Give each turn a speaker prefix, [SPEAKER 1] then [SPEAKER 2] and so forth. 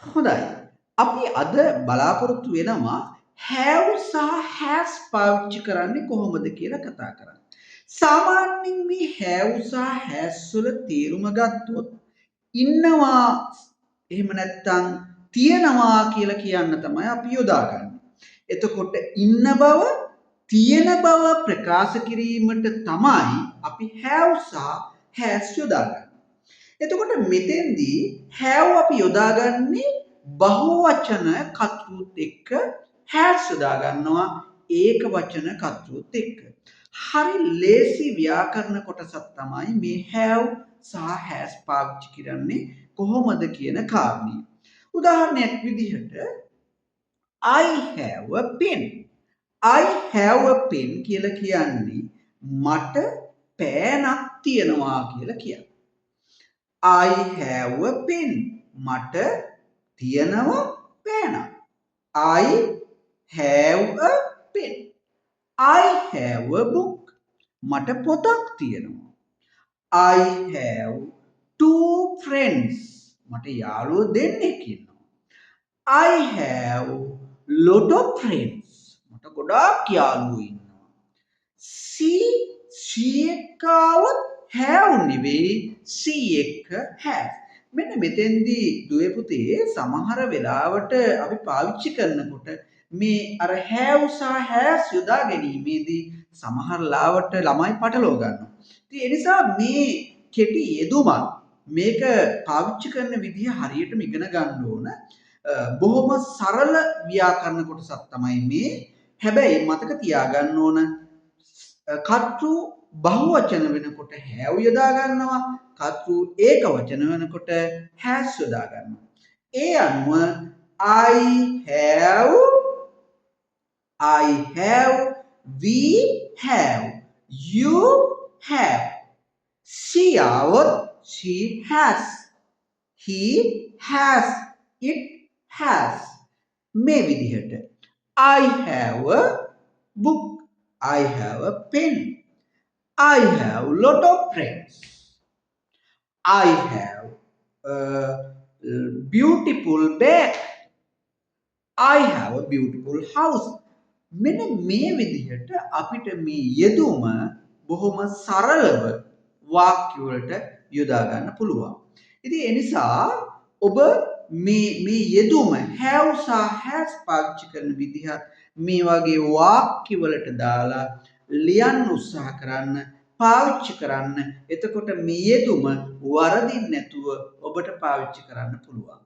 [SPEAKER 1] හොඳයි. අපි අද බලාපොරොත්තු වෙනවා have සහ has පාවිච්චි කරන්නේ කොහොමද කියලා කතා කරන්න. සාමාන්‍යයෙන් මේ have සහ has වල තේරුම ගත්තොත් ඉන්නවා එහෙම නැත්නම් තියනවා කියලා කියන්න තමයි අපි යොදාගන්නේ. එතකොට ඉන්න බව තියෙන බව ප්‍රකාශ කිරීමට තමයි අපි have සහ has යොදාගන්නේ. එතකොට මෙතෙන්දී have අපි යොදාගන්නේ බහුවචන කර්තෘත් එක්ක has යොදා ගන්නවා ඒක වචන කර්තෘත් එක්ක. හරි ලේසි ව්‍යාකරණ කොටසක් තමයි මේ have සහ has පාවිච්චි කරන්නේ කොහොමද කියන කාරණේ. උදාහරණයක් විදිහට I have a pen. I have a pen කියලා කියන්නේ මට පෑනක් තියෙනවා කියලා කියන්නේ. I have a pen. මට තියෙනවා පෑනක්. I have a pen. I have a book. මට පොතක් තියෙනවා. I have two friends. මට යාළුවෝ දෙන්නෙක් ඉන්නවා. I have lot of friends. මට ගොඩාක් යාළුවෝ ඉන්නවා. she එක්කවත් have නෙවෙයි she එක්ක have. මෙන්න මෙතෙන්දී දුවේ පුතේ සමහර වෙලාවට අපි පාවිච්චි කරනකොට මේ අර have සහ has යොදා ගැනීමේදී සමහර ලාවට ළමයි පටලව ගන්නවා. ඉතින් ඒ නිසා මේ කෙටි යෙදුමක් මේක පාවිච්චි කරන විදිහ හරියටම ඉගෙන ගන්න ඕන. බොහොම සරල ව්‍යාකරණ කොටසක් තමයි මේ. හැබැයි මතක තියාගන්න ඕන කර්තෘ බහුවචන වෙනකොට have යොදා ගන්නවා. කර්තෘ ඒක වචන වෙනකොට has යොදා ගන්නවා. ඒ අනුව I have, we have, you have. She આવત she has, he has, it has. මේ විදිහට I have a book, I have a pen, I have lot of friends, I have a beautiful bag, I have a beautiful house. මෙන්න මේ විදිහට අපිට මේ යෙදුම බොහොම සරලව වාක්‍ය වලට යොදා ගන්න පුළුවන්. ඉතින් ඒ නිසා ඔබ මේ යෙදුම have සහ has පාවිච්චි කරන විදිහ මේ වගේ වාක්‍ය වලට දාලා ලියන්න උත්සාහ කරන්න, පාවිච්චි කරන්න. එතකොට මේ යෙදුම වරදින් නැතුව ඔබට පාවිච්චි කරන්න පුළුවන්.